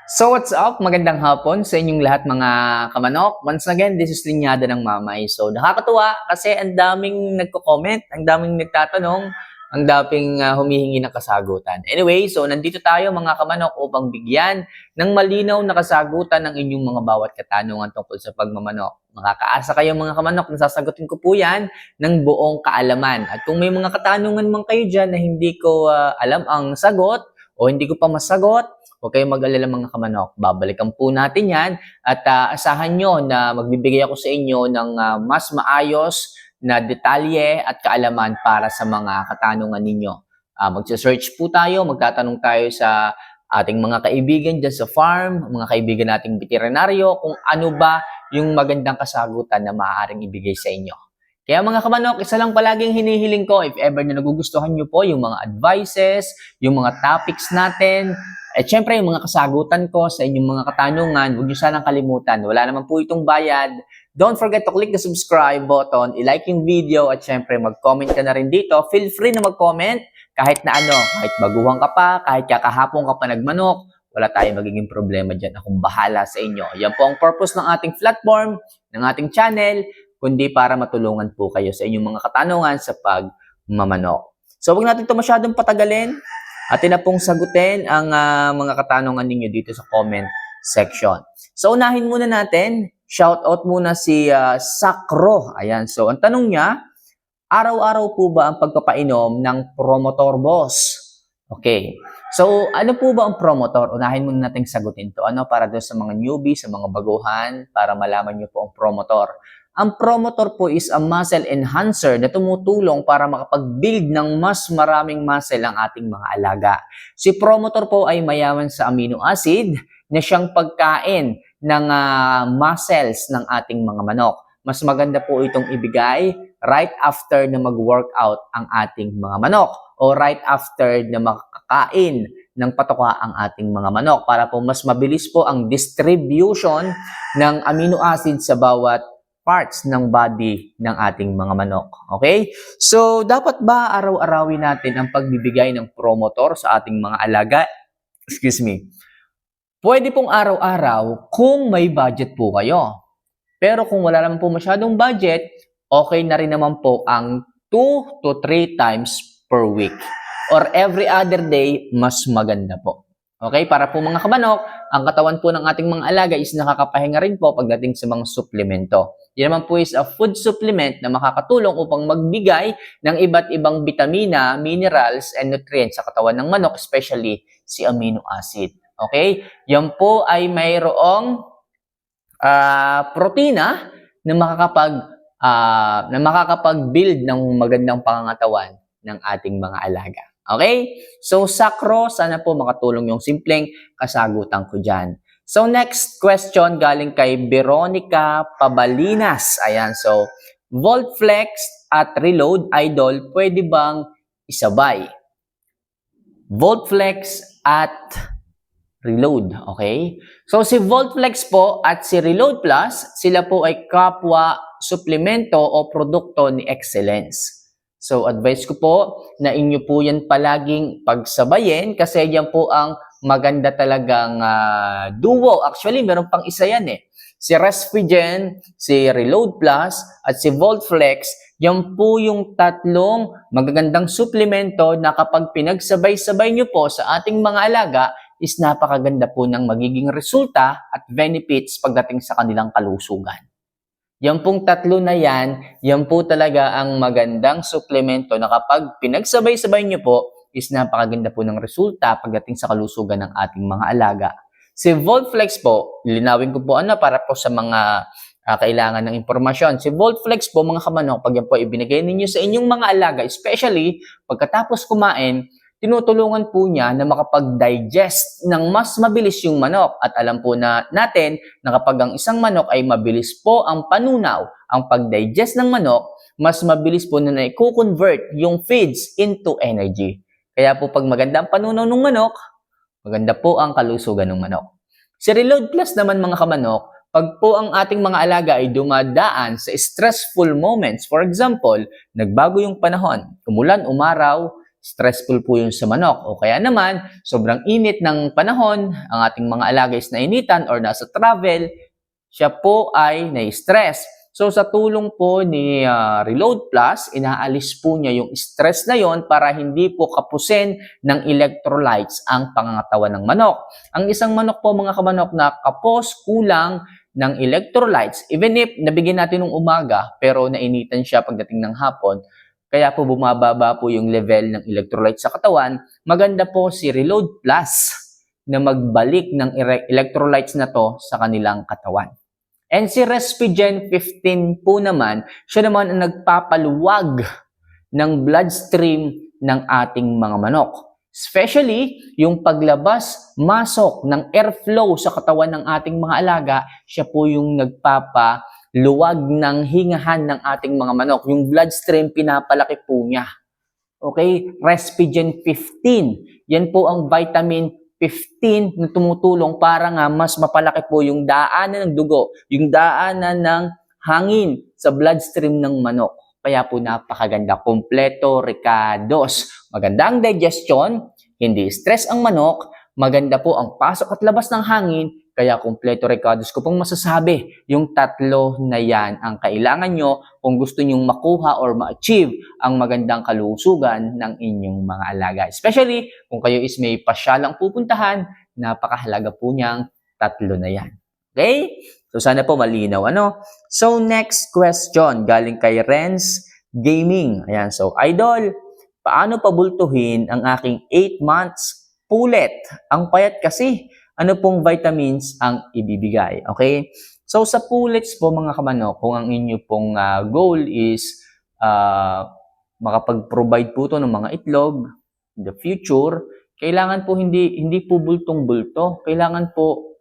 So what's up? Magandang hapon sa inyong lahat mga kamanok. Once again, this is Linyada ng Mamay. So nakakatuwa kasi ang daming nagko-comment, ang daming nagtatanong, ang daming humihingi ng kasagutan. Anyway, so nandito tayo mga kamanok upang bigyan ng malinaw na kasagutan ng inyong mga bawat katanungan tungkol sa pagmamanok. Makakaasa kayo mga kamanok na sasagutin ko po yan ng buong kaalaman. At kung may mga katanungan man kayo dyan na hindi ko alam ang sagot o hindi ko pa masagot, huwag kayong mag-alala mga kamanok. Babalikan po natin yan at asahan nyo na magbibigay ako sa inyo ng mas maayos na detalye at kaalaman para sa mga katanungan ninyo. Magsa-search po tayo, magtatanong tayo sa ating mga kaibigan dyan sa farm, mga kaibigan nating veterinaryo, kung ano ba yung magandang kasagutan na maaaring ibigay sa inyo. Kaya mga kamanok, isa lang palaging hinihiling ko, if ever na nagugustuhan nyo po yung mga advices, yung mga topics natin, at syempre yung mga kasagutan ko sa inyong mga katanungan, huwag nyo sanang kalimutan. Wala naman po itong bayad. Don't forget to click the subscribe button, i-like yung video, at syempre mag-comment ka na rin dito. Feel free na mag-comment kahit na ano, kahit baguhan ka pa, kahit kakahapon ka pa nagmanok, wala tayong magiging problema dyan. Akong bahala sa inyo. Yan po ang purpose ng ating platform, ng ating channel, kundi para matulungan po kayo sa inyong mga katanungan sa pagmamanok. So huwag natin ito masyadong patagalin. Atin na pong sagutin ang mga katanungan ninyo dito sa comment section. So unahin muna natin, shout out muna si Sakro. Ayan, so ang tanong niya, araw-araw po ba ang pagpapainom ng Promotor Boss? Okay. So ano po ba ang Promotor? Unahin muna natin sagutin to. Ano para doon sa mga newbie, sa mga baguhan, para malaman niyo po ang Promotor. Ang Promotor po is a muscle enhancer na tumutulong para makapag-build ng mas maraming muscle ang ating mga alaga. Si Promotor po ay mayaman sa amino acid na siyang pagkain ng muscles ng ating mga manok. Mas maganda po itong ibigay right after na mag-workout ang ating mga manok o right after na makakain ng patoka ang ating mga manok para po mas mabilis po ang distribution ng amino acid sa bawat parts ng body ng ating mga manok. Okay? So, dapat ba araw-arawin natin ang pagbibigay ng Promotor sa ating mga alaga? Excuse me. Pwede pong araw-araw kung may budget po kayo. Pero kung wala naman po masyadong budget, okay na rin naman po ang 2 to 3 times per week. Or every other day, mas maganda po. Okay? Para po mga kamanok, ang katawan po ng ating mga alaga is nakakapahinga rin po pagdating sa mga suplemento. Yan naman po is a food supplement na makakatulong upang magbigay ng iba't ibang vitamina, minerals, and nutrients sa katawan ng manok, especially si amino acid. Okay? Yan po ay mayroong protina na makakapag-build ng magandang pangangatawan ng ating mga alaga. Okay? So, Sakro, sana po makatulong yung simpleng kasagutan ko dyan. So, next question galing kay Veronica Pabalinas. Ayan, so, Voltflex at Reload Idol, pwede bang isabay? Voltflex at Reload, okay? So, si Voltflex po at si Reload Plus, sila po ay kapwa suplemento o produkto ni Excellence. So, advice ko po na inyo po yan palaging pagsabayin kasi yan po ang maganda talagang duo. Actually, meron pang isa yan eh. Si Respigen, si Reload Plus, at si Voltflex, yan po yung tatlong magagandang suplemento na kapag pinagsabay-sabay nyo po sa ating mga alaga, is napakaganda po ng magiging resulta at benefits pagdating sa kanilang kalusugan. Yan pong tatlo na yan po talaga ang magandang suplemento na kapag pinagsabay-sabay nyo po, is napakaganda po ng resulta pagdating sa kalusugan ng ating mga alaga. Si Voltflex po, linawin ko po para po sa mga kailangan ng impormasyon. Si Voltflex po mga kamanok, pag yan po ibinigay ninyo sa inyong mga alaga, especially pagkatapos kumain, tinutulungan po niya na makapag-digest ng mas mabilis yung manok. At alam po natin na kapag ang isang manok ay mabilis po ang panunaw, ang pag-digest ng manok, mas mabilis po na i-convert yung feeds into energy. Kaya po pag maganda ang panunaw ng manok, maganda po ang kalusugan ng manok. Si Reload Plus naman mga kamanok, pag po ang ating mga alaga ay dumadaan sa stressful moments, for example, nagbago yung panahon, umulan, umaraw, stressful po yun sa manok. O kaya naman, sobrang init ng panahon, ang ating mga alaga is nainitan or nasa travel, siya po ay na-stress. So sa tulong po ni Reload Plus, inaalis po niya yung stress na yon para hindi po kapusin ng electrolytes ang pangangatawan ng manok. Ang isang manok po mga kamanok na kapos, kulang ng electrolytes, even if nabigyan natin ng umaga pero nainitan siya pagdating ng hapon, kaya po bumababa po yung level ng electrolytes sa katawan, maganda po si Reload Plus na magbalik ng electrolytes na to sa kanilang katawan. And si Respigen 15 po naman, siya naman ang nagpapaluwag ng bloodstream ng ating mga manok. Especially yung paglabas, masok ng airflow sa katawan ng ating mga alaga, siya po yung nagpapaluwag ng hingahan ng ating mga manok. Yung bloodstream, pinapalaki po niya. Okay? Respigen 15. Yan po ang vitamin 15 na tumutulong para nga mas mapalaki po yung daanan ng dugo, yung daanan ng hangin sa bloodstream ng manok. Kaya po napakaganda, kompleto, ricados. Maganda ang digestion, hindi stress ang manok, maganda po ang pasok at labas ng hangin, kaya kompleto ricados ko pong masasabi, yung tatlo na yan ang kailangan nyo kung gusto nyong makuha or ma-achieve ang magandang kalusugan ng inyong mga alaga. Especially kung kayo is may pasyalang pupuntahan, napakahalaga po niyang tatlo na yan. Okay? So sana po malinaw, ano? So next question, galing kay Renz Gaming. Ayan, so idol, paano pabultuhin ang aking 8 months pulet? Ang payat kasi. Ano pong vitamins ang ibibigay? Okay? So sa pullets po mga kamanok, kung ang inyo pong goal is makapag-provide po to ng mga itlog in the future, kailangan po hindi po bultong-bulto. Kailangan po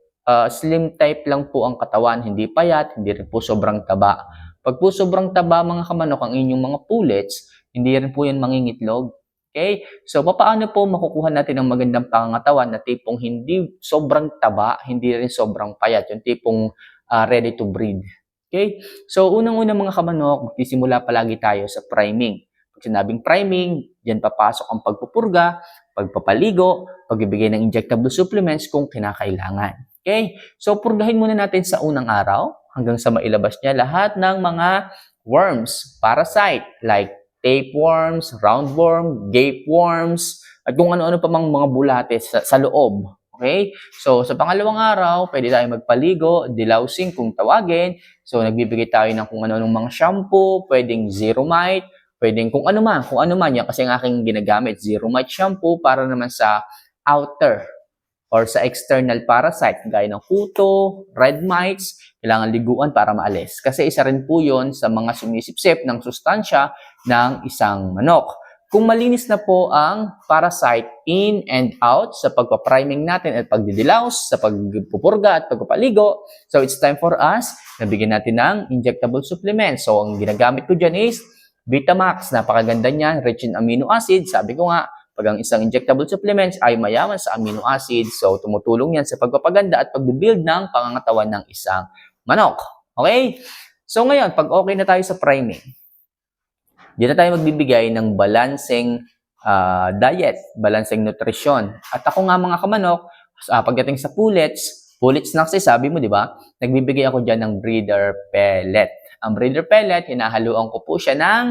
slim type lang po ang katawan, hindi payat, hindi rin po sobrang taba. Pag po sobrang taba mga kamanok ang inyong mga pullets, hindi rin po yan mangingitlog. Okay? So, paano po makukuha natin ang magandang pangangatawan na tipong hindi sobrang taba, hindi rin sobrang payat, yung tipong ready to breed. Okay? So, unang-unang mga kamanok, magsisimula palagi tayo sa priming. Pag sinabing priming, diyan papasok ang pagpupurga, pagpapaligo, pagbibigay ng injectable supplements kung kinakailangan. Okay? So, purgahin muna natin sa unang araw hanggang sa mailabas niya lahat ng mga worms, parasite, like tapeworms, roundworm, gapeworms, at kung ano-ano pa mang mga bulate sa loob. Okay? So, sa pangalawang araw, pwede tayo magpaligo, delousing kung tawagin. So, nagbibigay tayo ng kung ano-anong mga shampoo, pwedeng Zeromite, pwedeng kung ano man yan kasi ang aking ginagamit, Zeromite shampoo para naman sa outer or sa external parasite, gaya ng kuto, red mites, kailangan liguan para maalis. Kasi isa rin po yun sa mga sumisipsip ng sustansya ng isang manok. Kung malinis na po ang parasite in and out sa pagpa-priming natin at pagdidilaws, sa pagpupurga at pagpapaligo, so it's time for us na bigyan natin ng injectable supplements. So ang ginagamit ko dyan is Vitamax, napakaganda niyan, rich in amino acids. Sabi ko nga, pag ang isang injectable supplements ay mayaman sa amino acids, so tumutulong yan sa pagpapaganda at pag-build ng pangangatawan ng isang manok. Okay? So ngayon, pag okay na tayo sa priming, diyan na tayo magbibigay ng balancing diet, balancing nutrition. At ako nga mga kamanok, pagdating sa pullets snacks, sabi mo, di ba? Nagbibigay ako dyan ng breeder pellet. Ang breeder pellet, hinahaluan ko po siya ng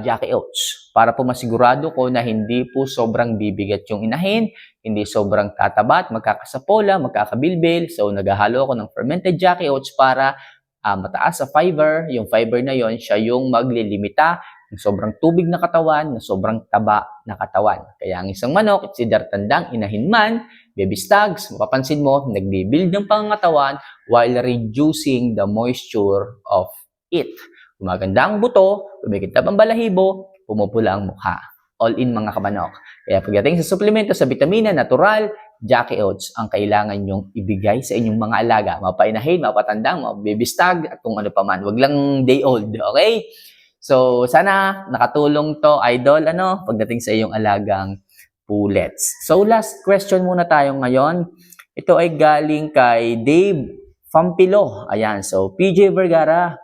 Jackie Oats para po masigurado ko na hindi po sobrang bibigat yung inahin, hindi sobrang tataba at magkakasapola, magkakabilbil. So, naghahalo ako ng fermented Jackie Oats para mataas sa fiber. Yung fiber na yon siya yung maglilimita ng sobrang tubig na katawan, na sobrang taba na katawan. Kaya ang isang manok, it's either tandang inahin man, baby stags, mapapansin mo, nagbibuild ng pangangatawan while reducing the moisture of it. Gumaganda ang buto, kumikintab ang balahibo, pumupula ang mukha. All in mga kamanok. Kaya pagdating sa suplemento sa vitamina, natural, Jackie Oats ang kailangan nyong ibigay sa inyong mga alaga. Mapainahin, mapatandang, mabibistag, at kung ano pa man. Huwag lang day old, okay? So, sana nakatulong to, idol, pagdating sa iyong alagang pullets. So, last question muna tayo ngayon. Ito ay galing kay Dave Fampilo. Ayan, so PJ Vergara,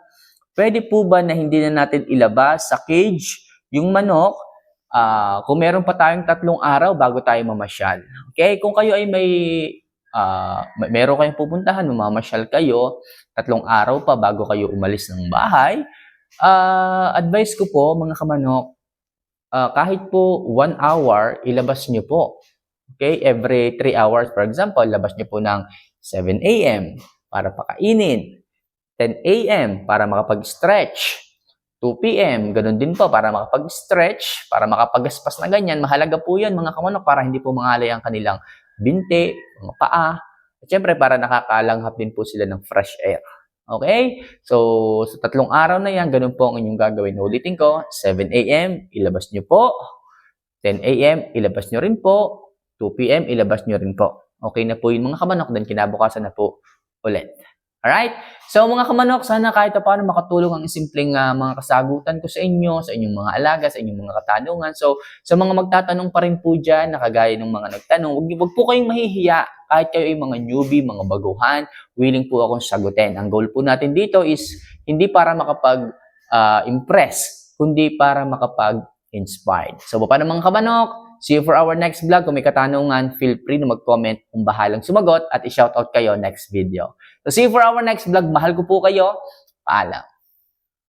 pwede po ba na hindi na natin ilabas sa cage yung manok kung meron pa tayong 3 araw bago tayo mamasyal. Okay? Kung kayo ay meron kayong pupuntahan, mamamasyal kayo, 3 araw pa bago kayo umalis ng bahay, advice ko po mga kamanok, kahit po 1 hour, ilabas nyo po. Okay? Every 3 hours, for example, labas nyo po ng 7 a.m. para pakainin, 10 a.m. para makapag-stretch, 2 p.m. ganun din po para makapag-stretch, para makapagaspas na ganyan. Mahalaga po yan mga kamanok para hindi po mangalay ang kanilang binti, mga paa. At syempre para nakakalanghap din po sila ng fresh air. Okay? So, sa 3 araw na yan, ganun po ang inyong gagawin. Ulitin ko, 7 a.m., ilabas nyo po. 10 a.m., ilabas nyo rin po. 2 p.m., ilabas nyo rin po. Okay na po yun mga kamanok, then kinabukasan na po ulit. Alright? So mga kamanok, sana kahit paano makatulong ang simpleng mga kasagutan ko sa inyong mga alaga, sa inyong mga katanungan. So sa mga magtatanong pa rin po dyan, nakagaya ng mga nagtanong, huwag po kayong mahihiya. Kahit kayo ay mga newbie, mga baguhan, willing po akong sagutin. Ang goal po natin dito is hindi para makapag-impress, kundi para makapag-inspire. So paano mga kamanok? See you for our next vlog. Kung may katanungan, feel free na mag-comment kung bahalang sumagot at i-shoutout kayo next video. So see you for our next vlog. Mahal ko po kayo. Paalam.